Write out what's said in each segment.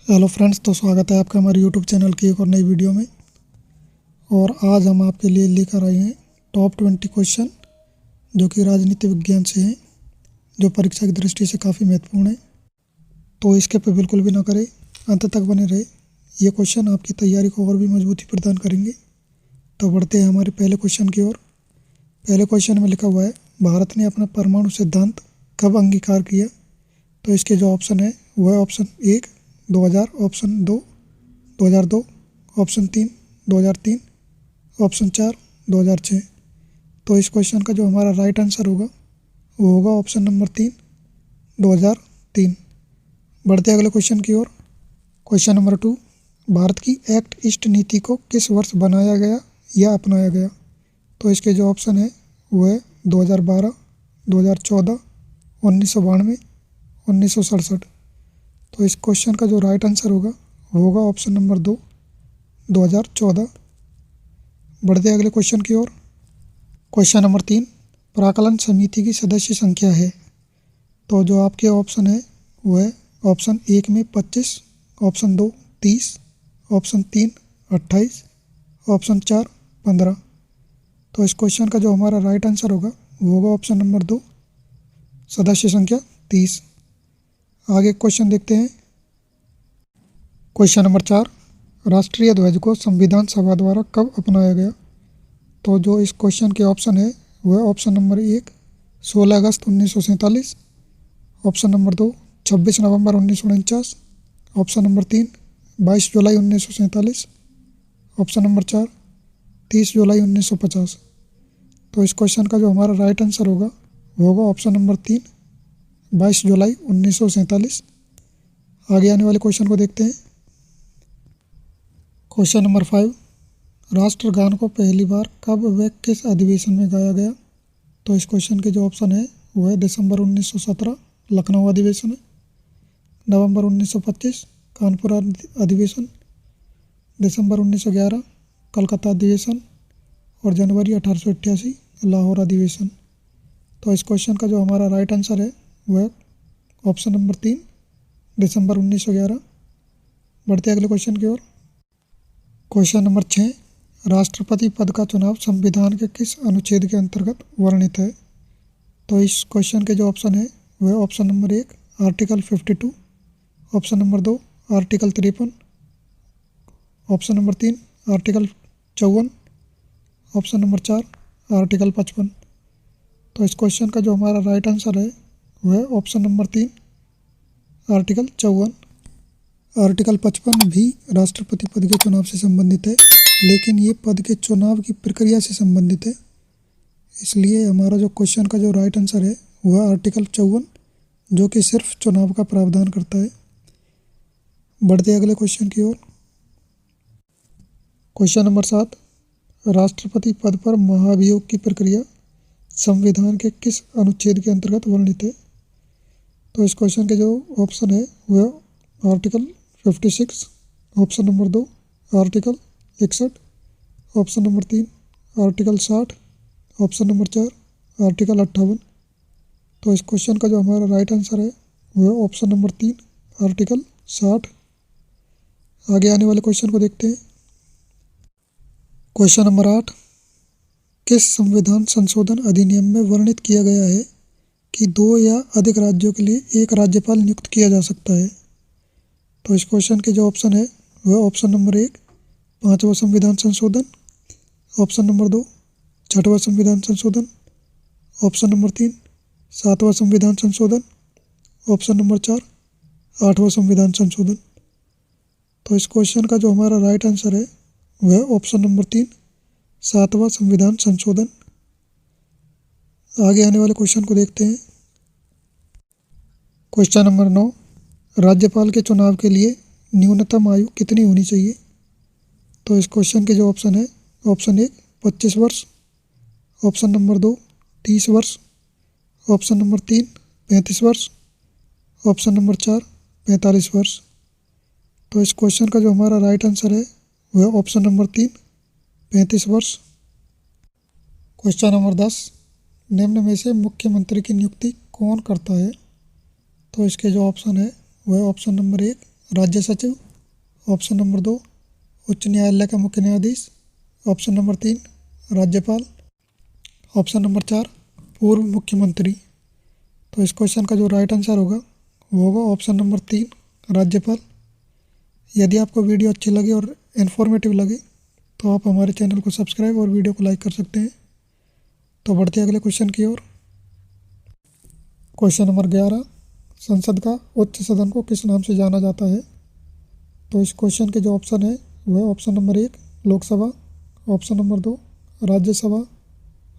Hello friends, तो स्वागत है आपका हमारे यूट्यूब चैनल की एक और नई वीडियो में। और आज हम आपके लिए लेकर आए हैं टॉप 20 क्वेश्चन जो कि राजनीति विज्ञान से हैं, जो परीक्षा की दृष्टि से काफ़ी महत्वपूर्ण है। तो इसके पे बिल्कुल भी ना करें, अंत तक बने रहे। ये क्वेश्चन आपकी तैयारी को और भी मजबूती प्रदान करेंगे। तो बढ़ते हैं हमारे पहले क्वेश्चन की ओर। पहले क्वेश्चन में लिखा हुआ है, भारत ने अपना परमाणु सिद्धांत कब अंगीकार किया? तो इसके जो ऑप्शन है वो है ऑप्शन 1 2000, ऑप्शन 2 2002, ऑप्शन 3 2003, ऑप्शन 4 2006। तो इस क्वेश्चन का जो हमारा राइट आंसर होगा वो होगा ऑप्शन नंबर 3 2003। बढ़ते अगले क्वेश्चन की ओर। क्वेश्चन नंबर 2, भारत की एक्ट ईस्ट नीति को किस वर्ष बनाया गया या अपनाया गया? तो इसके जो ऑप्शन है वो है 2012, 2014, 1992, 1967। तो इस क्वेश्चन का जो राइट आंसर होगा वो होगा ऑप्शन नंबर 2 2014। बढ़ते अगले क्वेश्चन की ओर। क्वेश्चन नंबर 3, प्राकलन समिति की सदस्य संख्या है? तो जो आपके ऑप्शन है वो है ऑप्शन 1 में 25, ऑप्शन 2 30, ऑप्शन 3 28, ऑप्शन 4 15। तो इस क्वेश्चन का जो हमारा राइट आंसर होगा वो होगा ऑप्शन नंबर 2 सदस्य संख्या 30। आगे क्वेश्चन देखते हैं। क्वेश्चन नंबर 4, राष्ट्रीय ध्वज को संविधान सभा द्वारा कब अपनाया गया? तो जो इस क्वेश्चन के ऑप्शन है वो है ऑप्शन नंबर 1 16 अगस्त 1947, ऑप्शन नंबर 2 26 नवंबर 1949, ऑप्शन नंबर 3 22 जुलाई 1947, ऑप्शन नंबर 4 30 जुलाई 1950। तो इस क्वेश्चन का जो हमारा राइट आंसर होगा वो होगा ऑप्शन नंबर 3 22 जुलाई 1947। आगे आने वाले क्वेश्चन को देखते हैं। क्वेश्चन नंबर 5, राष्ट्रगान को पहली बार कब व किस अधिवेशन में गाया गया? तो इस क्वेश्चन के जो ऑप्शन है वो है दिसंबर 1917 लखनऊ अधिवेशन, नवंबर 1925 कानपुर अधिवेशन, दिसंबर 1911 कलकत्ता अधिवेशन और जनवरी 1888 लाहौर अधिवेशन। तो इस क्वेश्चन का जो हमारा राइट आंसर है वो है ऑप्शन नंबर 3 दिसंबर 1911। बढ़ते अगले क्वेश्चन की ओर। क्वेश्चन नंबर 6, राष्ट्रपति पद का चुनाव संविधान के किस अनुच्छेद के अंतर्गत वर्णित है? तो इस क्वेश्चन के जो ऑप्शन है वो है option number 1 article 52, option number 2 article 53, option number 3 article 54, option number 4 article 55। तो इस क्वेश्चन का जो हमारा राइट आंसर है वो है ऑप्शन नंबर 3 आर्टिकल 54। आर्टिकल 55 भी राष्ट्रपति पद के चुनाव से संबंधित है, लेकिन ये पद के चुनाव की प्रक्रिया से संबंधित है। इसलिए हमारा जो क्वेश्चन का जो राइट आंसर है वह आर्टिकल 54 जो कि सिर्फ चुनाव का प्रावधान करता है। बढ़ते अगले क्वेश्चन की ओर। क्वेश्चन नंबर 7, राष्ट्रपति पद पर महाभियोग की प्रक्रिया संविधान के किस अनुच्छेद के अंतर्गत वर्णित है? तो इस क्वेश्चन के जो ऑप्शन है वह article 56, option number 2 article 61, option number 3 article 60, option number 4 article 58। तो इस क्वेश्चन का जो हमारा राइट आंसर है वह ऑप्शन नंबर 3 आर्टिकल 60। आगे आने वाले क्वेश्चन को देखते हैं। क्वेश्चन नंबर 8, किस संविधान संशोधन अधिनियम में वर्णित किया गया है कि 2 या अधिक राज्यों के लिए एक राज्यपाल नियुक्त किया जा सकता है? तो इस क्वेश्चन के जो ऑप्शन है वह ऑप्शन नंबर 1 5वां संविधान संशोधन, ऑप्शन नंबर 2 6वां संविधान संशोधन, ऑप्शन नंबर 3 7वां संविधान संशोधन, ऑप्शन नंबर 4 8वां संविधान संशोधन। तो इस क्वेश्चन का जो हमारा राइट आंसर है वह ऑप्शन नंबर 3 7वां संविधान संशोधन। आगे आने वाले क्वेश्चन को देखते हैं। क्वेश्चन नंबर 9, राज्यपाल के चुनाव के लिए न्यूनतम आयु कितनी होनी चाहिए? तो इस क्वेश्चन के जो ऑप्शन है ऑप्शन 1 25 वर्ष, ऑप्शन नंबर 2 30 वर्ष, ऑप्शन नंबर 3 35 वर्ष, ऑप्शन नंबर 4 45 वर्ष। तो इस क्वेश्चन का जो हमारा राइट आंसर है वह ऑप्शन नंबर 3 35 वर्ष। क्वेश्चन नंबर 10, निम्न में से मुख्यमंत्री की नियुक्ति कौन करता है? तो इसके जो ऑप्शन है वह ऑप्शन नंबर 1 राज्य सचिव। ऑप्शन नंबर 2 उच्च न्यायालय का मुख्य न्यायाधीश। ऑप्शन नंबर 3 राज्यपाल। ऑप्शन नंबर 4 पूर्व मुख्यमंत्री। तो इस क्वेश्चन का जो राइट आंसर होगा वो होगा ऑप्शन नंबर 3 राज्यपाल। यदि आपको वीडियो अच्छी लगी और इन्फॉर्मेटिव लगी तो आप हमारे चैनल को सब्सक्राइब और वीडियो को लाइक कर सकते हैं। तो बढ़ते अगले क्वेश्चन की ओर। क्वेश्चन नंबर 11, संसद का उच्च सदन को किस नाम से जाना जाता है? तो इस क्वेश्चन के जो ऑप्शन है वह option number 1 Lok Sabha. Option number 2 Rajya Sabha.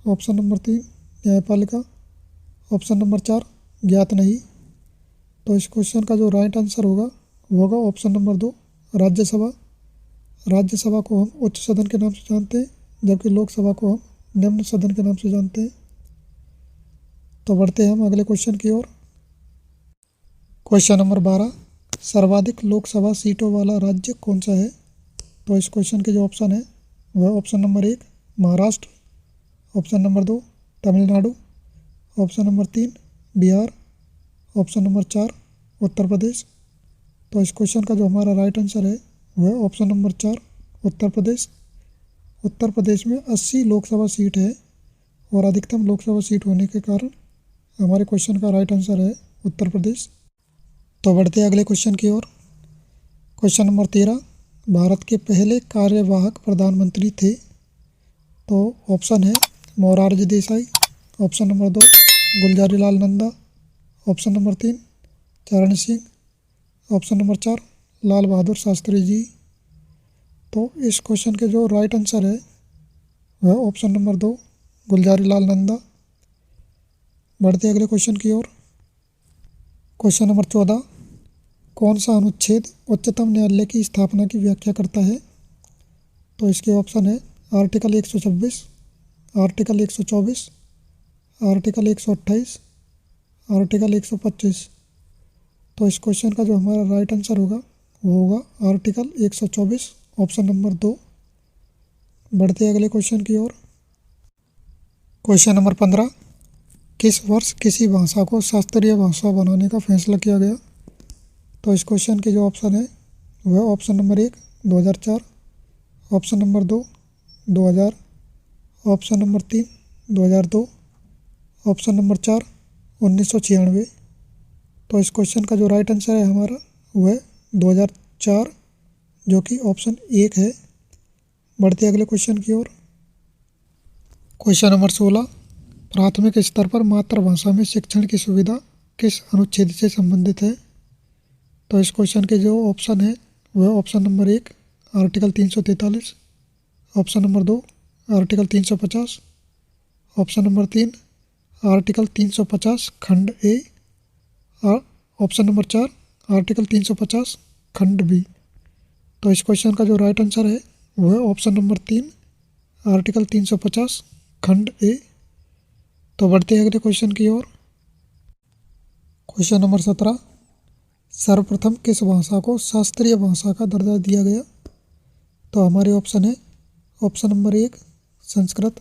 Option number 3 न्यायपालिका। ऑप्शन नंबर 4 ज्ञात नहीं। तो इस क्वेश्चन का जो राइट आंसर होगा वो होगा ऑप्शन नंबर 2 राज्यसभा। राज्यसभा को हम उच्च सदन के नाम से जानते हैं, जबकि लोकसभा को हम निम्न सदन के नाम से जानते हैं। तो बढ़ते हैं हम अगले क्वेश्चन की ओर। क्वेश्चन नंबर 12, सर्वाधिक लोकसभा सीटों वाला राज्य कौन सा है? तो इस क्वेश्चन के जो ऑप्शन है वह option number 1 Maharashtra. Option number 2 Tamil Nadu. Option number 3 Bihar. Option number 4 Uttar Pradesh. तो इस क्वेश्चन का जो हमारा राइट आंसर है वह ऑप्शन नंबर 4 उत्तर प्रदेश। उत्तर प्रदेश में 80 लोकसभा सीट है और अधिकतम लोकसभा सीट होने के कारण हमारे क्वेश्चन का राइट आंसर है उत्तर प्रदेश। तो बढ़ते हैं अगले क्वेश्चन की ओर। क्वेश्चन नंबर 13, भारत के पहले कार्यवाहक प्रधानमंत्री थे? तो ऑप्शन है Morarji Desai. Option number 2 Gulzari Lal Nanda. Option number 3 चरण सिंह। Option number 4 Lal Bahadur Shastri ji. तो इस क्वेश्चन के जो राइट आंसर है वह ऑप्शन नंबर 2 गुलजारी लाल नंदा। बढ़ते अगले क्वेश्चन की ओर। क्वेश्चन नंबर 14, कौन सा अनुच्छेद उच्चतम न्यायालय की स्थापना की व्याख्या करता है? तो इसके ऑप्शन है आर्टिकल 126, आर्टिकल 124, आर्टिकल 128, आर्टिकल 125। तो इस क्वेश्चन का जो हमारा राइट आंसर होगा वो होगा आर्टिकल 124 ऑप्शन नंबर 2। बढ़ते अगले क्वेश्चन की ओर। क्वेश्चन नंबर 15, किस वर्ष किसी भाषा को शास्त्रीय भाषा बनाने का फैसला किया गया? तो इस क्वेश्चन के जो ऑप्शन है वह option number 1 2004। Option number 2 2000। Option number 3 2002। Option number 4 1996। तो इस क्वेश्चन का जो राइट आंसर है हमारा वह 2004, जो कि ऑप्शन 1 है। बढ़ते अगले क्वेश्चन की ओर। क्वेश्चन नंबर 16, प्राथमिक स्तर पर मातृभाषा में शिक्षण की सुविधा किस अनुच्छेद से संबंधित है? तो इस क्वेश्चन के जो ऑप्शन है वह option number 1 article 343। Option number 2 article 350। Option number 3 article 350 खंड ए। और ऑप्शन नंबर 4 आर्टिकल 350 खंड बी। तो इस क्वेश्चन का जो राइट आंसर है वह ऑप्शन नंबर 3 आर्टिकल 350 खंड ए। तो बढ़ते हैं अगले क्वेश्चन की ओर। क्वेश्चन नंबर 17, सर्वप्रथम किस भाषा को शास्त्रीय भाषा का दर्जा दिया गया? तो हमारे ऑप्शन है option number 1 Sanskrit.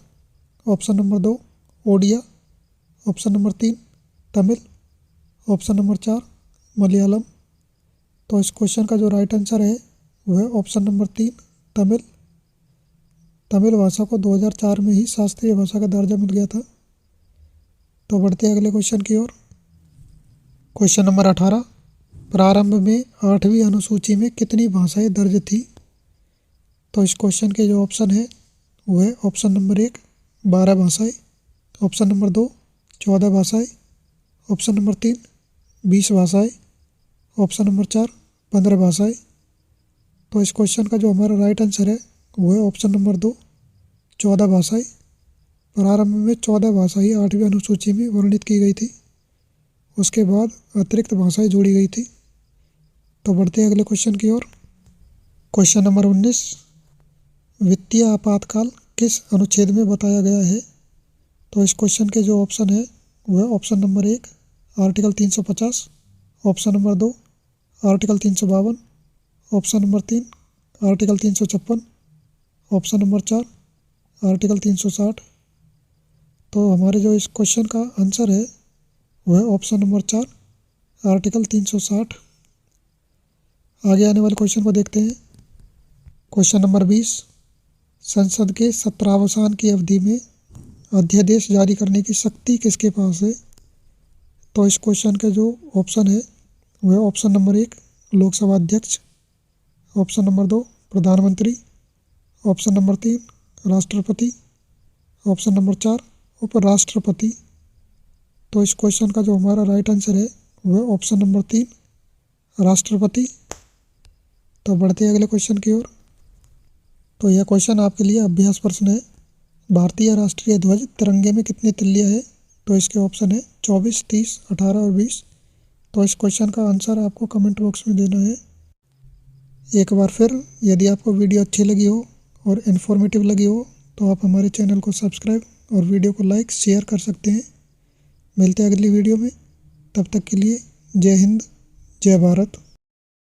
Option number 2 Odia. Option number 3 Tamil. Option number 4 Malayalam. तो इस क्वेश्चन का जो राइट आंसर है वह ऑप्शन नंबर 3 तमिल। तमिल भाषा को 2004 में ही शास्त्रीय भाषा का दर्जा मिल गया था। तो बढ़ते अगले क्वेश्चन की ओर। क्वेश्चन नंबर 18, प्रारंभ में 8वीं अनुसूची में कितनी भाषाएं दर्ज थी? तो इस क्वेश्चन के जो ऑप्शन है वह ऑप्शन नंबर 1 12 भाषाएं। ऑप्शन नंबर 2 14 भाषाएं। ऑप्शन नंबर 3 20 भाषाएं। ऑप्शन नंबर 4 15 भाषाएं। तो इस क्वेश्चन का जो हमारा राइट आंसर है वह ऑप्शन नंबर 2 14 भाषाएं। प्रारंभ में 14 भाषाएं 8वीं अनुसूची में वर्णित की गई थी, उसके बाद अतिरिक्त भाषाएं जोड़ी गई थी। तो बढ़ते हैं अगले क्वेश्चन की ओर। क्वेश्चन नंबर 19, वित्तीय आपातकाल किस अनुच्छेद में बताया गया है? तो इस क्वेश्चन के जो ऑप्शन है वह option number 1 article 350। Option number 2 article 352। Option number 3 article 356। Option number 4 article 360। तो हमारे जो इस क्वेश्चन का आंसर है वह ऑप्शन नंबर 4 आर्टिकल 360। आगे आने वाले क्वेश्चन को देखते हैं। क्वेश्चन नंबर 20, संसद के सत्रावसान की अवधि में अध्यादेश जारी करने की शक्ति किसके पास है? तो इस क्वेश्चन का जो ऑप्शन है वह ऑप्शन नंबर 1 लोकसभा अध्यक्ष, ऑप्शन नंबर 2 प्रधानमंत्री, ऑप्शन नंबर 3 राष्ट्रपति, ऑप्शन नंबर 4 उपराष्ट्रपति। तो इस क्वेश्चन का जो हमारा राइट आंसर है वह ऑप्शन नंबर 3 राष्ट्रपति। तो बढ़ते हैं अगले क्वेश्चन की ओर। तो यह क्वेश्चन आपके लिए अभ्यास प्रश्न है। भारतीय राष्ट्रीय ध्वज तिरंगे में कितनी तिल्लियाँ है? तो इसके ऑप्शन है 24, 30, 18 और 20। तो इस क्वेश्चन का आंसर आपको कमेंट बॉक्स में देना है। एक बार फिर यदि आपको वीडियो अच्छी लगी हो और इन्फॉर्मेटिव लगी हो तो आप हमारे चैनल को सब्सक्राइब और वीडियो को लाइक शेयर कर सकते हैं। मिलते हैं अगली वीडियो में, तब तक के लिए जय हिंद, जय भारत।